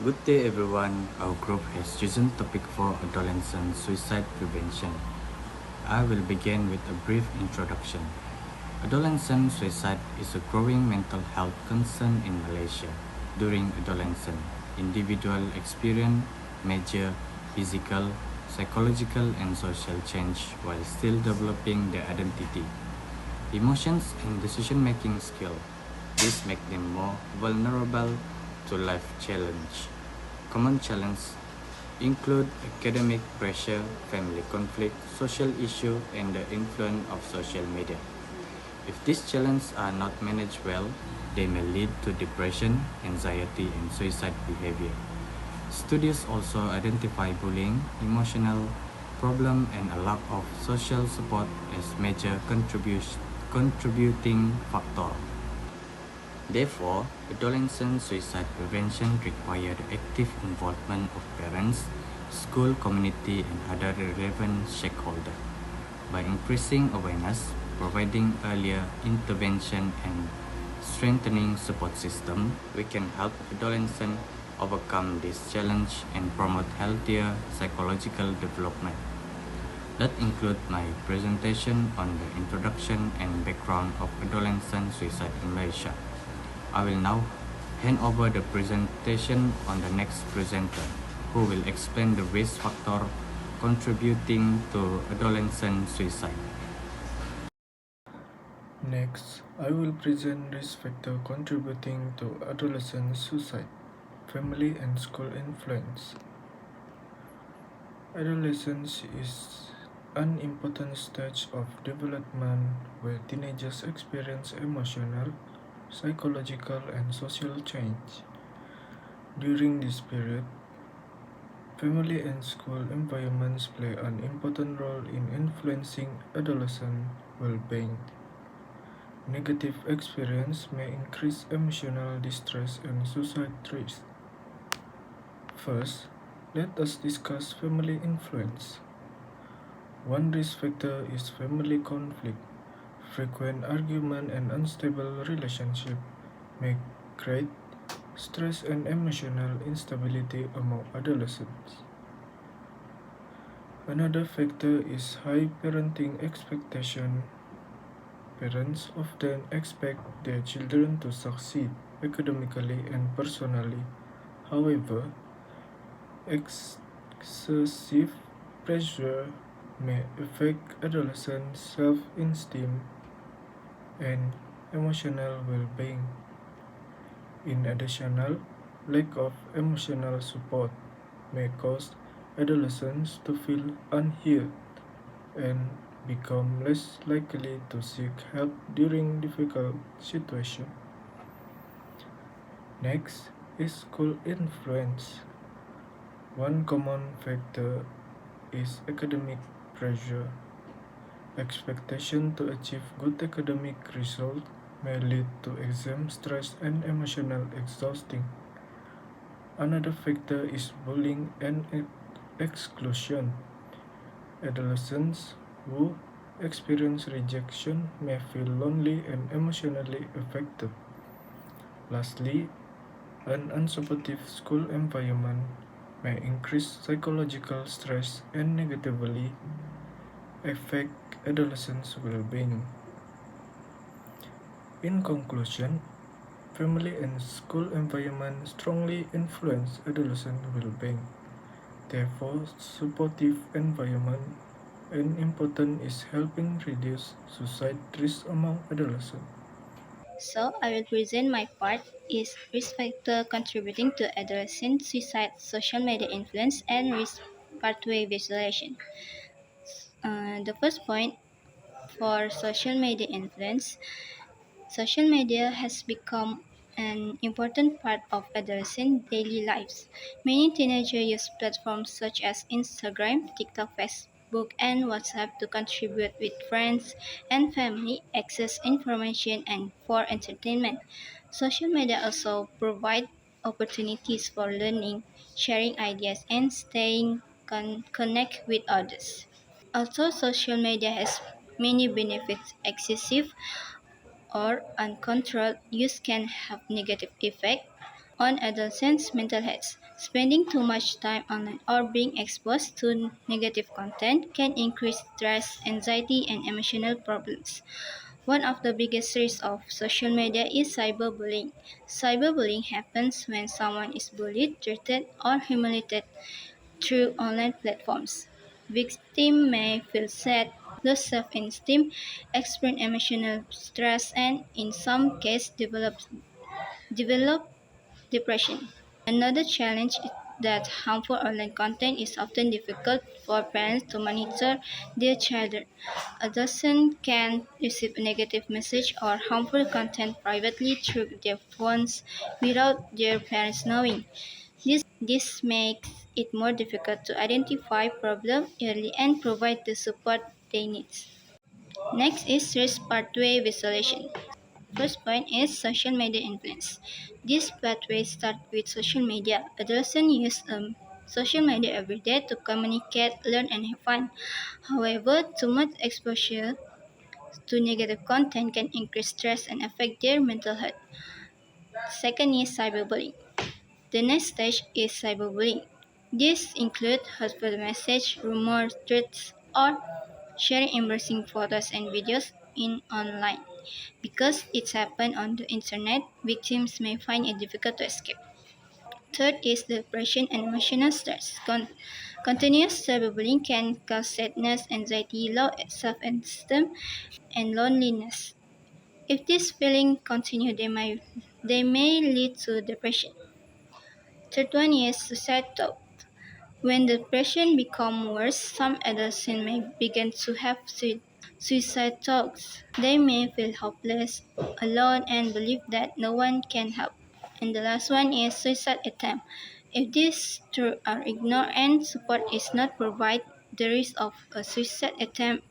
Good day everyone. Our group has chosen topic for adolescent suicide prevention. I will begin with a brief introduction. Adolescent suicide is a growing mental health concern in Malaysia. During adolescence, individuals experience major physical, psychological and social change while still developing their identity, emotions and decision-making skill. This makes them more vulnerable to life challenge. Common challenges include academic pressure, family conflict, social issue, and the influence of social media. If these challenges are not managed well, they may lead to depression, anxiety, and suicide behavior. Studies also identify bullying, emotional problem, and a lack of social support as major contributing factor. Therefore, adolescent suicide prevention requires the active involvement of parents, school community, and other relevant stakeholders. By increasing awareness, providing earlier intervention, and strengthening support system, we can help adolescents overcome this challenge and promote healthier psychological development. That includes my presentation on the introduction and background of adolescent suicide in Malaysia. I will now hand over the presentation on the next presenter, who will explain the risk factor contributing to adolescent suicide. Next, I will present risk factor contributing to adolescent suicide, family and school influence. Adolescence is an important stage of development where teenagers experience emotional, psychological, and social change. During this period, family and school environments play an important role in influencing adolescent well-being. Negative experience may increase emotional distress and suicide risk. First, let us discuss family influence. One risk factor is family conflict. Frequent argument and unstable relationship may create stress and emotional instability among adolescents. Another factor is high parenting expectation. Parents often expect their children to succeed academically and personally. However, excessive pressure may affect adolescent self-esteem and emotional well-being. In addition, lack of emotional support may cause adolescents to feel unheard and become less likely to seek help during difficult situations. Next is school influence. One common factor is academic pressure. Expectation to achieve good academic results may lead to exam stress and emotional exhausting. Another factor is bullying and exclusion. Adolescents who experience rejection may feel lonely and emotionally affected. Lastly, an unsupportive school environment may increase psychological stress and negatively affect adolescents' well-being. In conclusion, family and school environment strongly influence adolescent well-being. Therefore, supportive environment and important is helping reduce suicide risk among adolescents. So I will present my part is risk factor contributing to adolescent suicide, social media influence, and risk pathway visualization. The first point for social media influence, social media has become an important part of adolescent daily lives. Many teenagers use platforms such as Instagram, TikTok, Facebook, and WhatsApp to contribute with friends and family, access information, and for entertainment. Social media also provide opportunities for learning, sharing ideas, and staying connect with others. Also, social media has many benefits. Excessive or uncontrolled use can have negative effect on adolescents' mental health. Spending too much time online or being exposed to negative content can increase stress, anxiety, and emotional problems. One of the biggest risks of social media is cyberbullying. Cyberbullying happens when someone is bullied, treated, or humiliated through online platforms. Victims may feel sad, lose self-esteem, experience emotional stress, and in some cases develop depression. Another challenge is that harmful online content is often difficult for parents to monitor their children. Adolescents can receive negative message or harmful content privately through their phones without their parents knowing. This makes it more difficult to identify problems early and provide the support they need. Next is risk pathway visualization. First point is social media influence. This pathway starts with social media. Adolescents use social media every day to communicate, learn, and have fun. However, too much exposure to negative content can increase stress and affect their mental health. Second is cyberbullying. The next stage is cyberbullying. This includes hurtful messages, rumors, threats, or sharing embarrassing photos and videos in online. Because it's happened on the internet, victims may find it difficult to escape. Third is depression and emotional stress. Continuous cyberbullying can cause sadness, anxiety, low self-esteem, and loneliness. If these feelings continue, they may lead to depression. Third one is suicide thought. When depression becomes worse, some adolescents may begin to have suicide thoughts. They may feel hopeless, alone, and believe that no one can help. And the last one is suicide attempt. If these two are ignored and support is not provided, the risk of a suicide attempt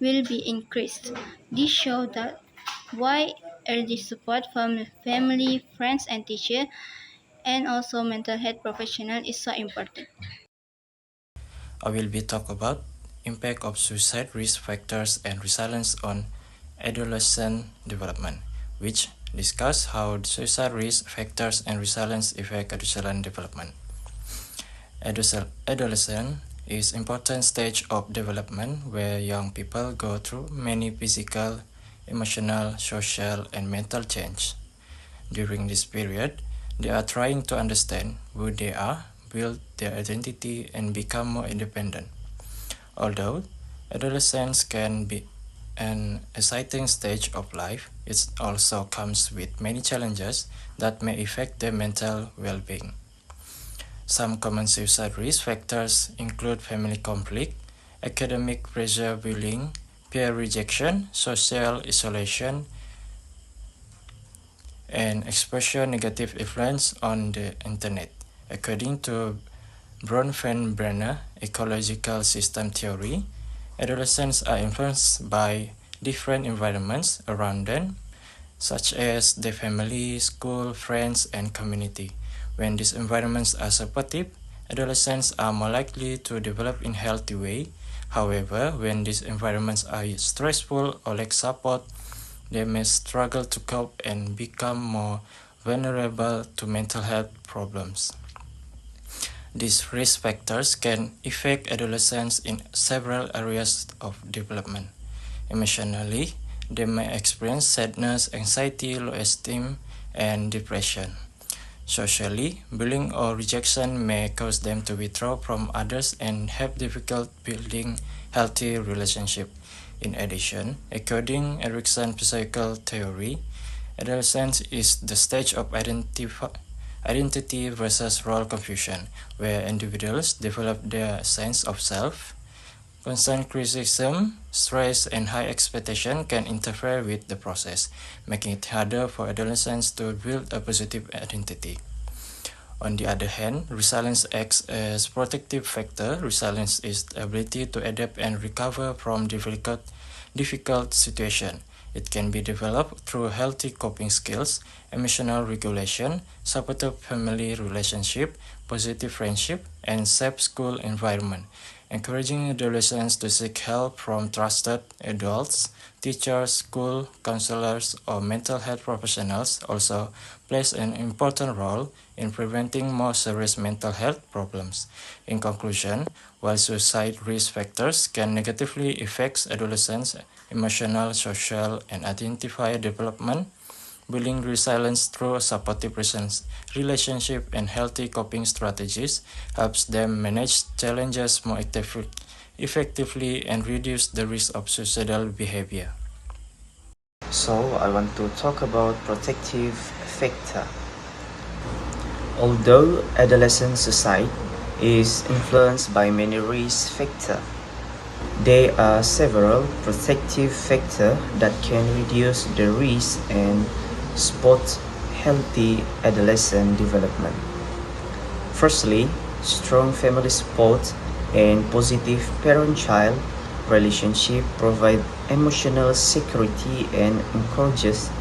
will be increased. This shows that why early support from family, friends, and teachers, and also mental health professionals is so important. I will be talk about impact of suicide risk factors and resilience on adolescent development, which discuss how suicide risk factors and resilience affect adolescent development. Adolescent is important stage of development where young people go through many physical, emotional, social, and mental change. During this period, they are trying to understand who they are, build their identity, and become more independent. Although adolescence can be an exciting stage of life, it also comes with many challenges that may affect their mental well-being. Some common suicide risk factors include family conflict, academic pressure, bullying, peer rejection, social isolation, and exposure negative influence on the internet. According to Bronfenbrenner ecological system theory, adolescents are influenced by different environments around them, such as their family, school, friends, and community. When these environments are supportive, adolescents are more likely to develop in a healthy way. However, when these environments are stressful or lack support, they may struggle to cope and become more vulnerable to mental health problems. These risk factors can affect adolescents in several areas of development. Emotionally, they may experience sadness, anxiety, low esteem, and depression. Socially, bullying or rejection may cause them to withdraw from others and have difficulty building healthy relationships. In addition, according to Erickson's psychological theory, adolescence is the stage of identity versus role confusion, where individuals develop their sense of self. Constant criticism, stress, and high expectation can interfere with the process, making it harder for adolescents to build a positive identity. On the other hand, resilience acts as a protective factor. Resilience is the ability to adapt and recover from difficult situations. It can be developed through healthy coping skills, emotional regulation, supportive family relationship, positive friendship, and safe school environment. Encouraging adolescents to seek help from trusted adults, teachers, school counselors, or mental health professionals also plays an important role in preventing more serious mental health problems. In conclusion, while suicide risk factors can negatively affect adolescents' emotional, social, and identifier development, building resilience through supportive relationship and healthy coping strategies helps them manage challenges more effectively and reduce the risk of suicidal behavior. So I want to talk about protective factor. Although adolescent suicide is influenced by many risk factors, there are several protective factors that can reduce the risk and support healthy adolescent development. Firstly, strong family support and positive parent-child relationship provide emotional security and encourages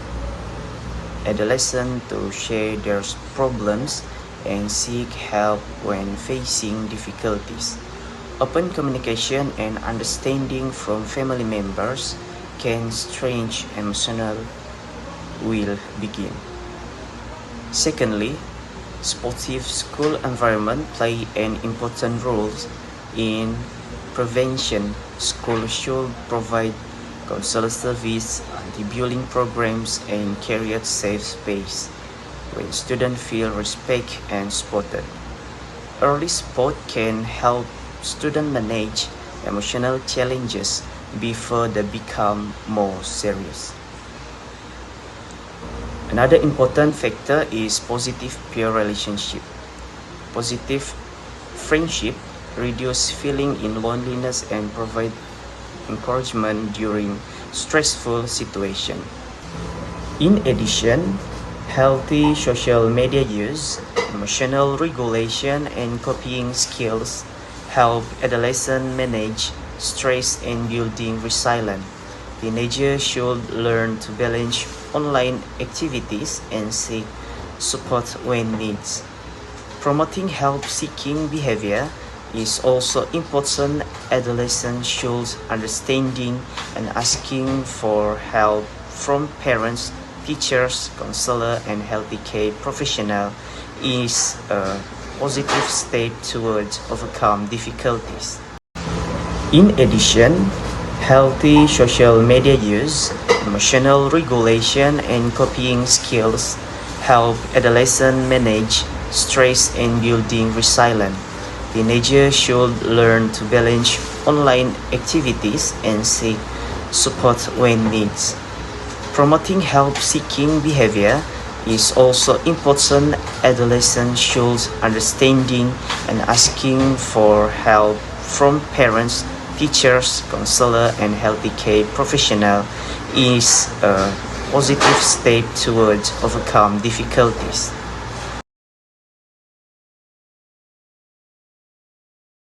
adolescents to share their problems and seek help when facing difficulties. Open communication and understanding from family members can strengthen emotional well-being. Secondly, supportive school environment play an important role in prevention. School should provide counselor service, anti-bullying programs, and create safe space where students feel respect and supported. Early support can help students manage emotional challenges before they become more serious. Another important factor is positive peer relationship. Positive friendship reduce feeling in loneliness and provide encouragement during stressful situation. In addition, healthy social media use, emotional regulation, and coping skills help adolescents manage stress and building resilience. Teenagers should learn to balance online activities and seek support when needed. Promoting help-seeking behavior is also important. Adolescents should understanding and asking for help from parents, teachers, counselor, and healthy care professional is a positive step towards overcome difficulties. In addition, healthy social media use, emotional regulation, and coping skills help adolescents manage stress and building resilience. Teenagers should learn to balance online activities and seek support when needed. Promoting help-seeking behavior is also important. Adolescents should understanding and asking for help from parents, teachers, counselor, and healthy care professional is a positive step towards overcome difficulties.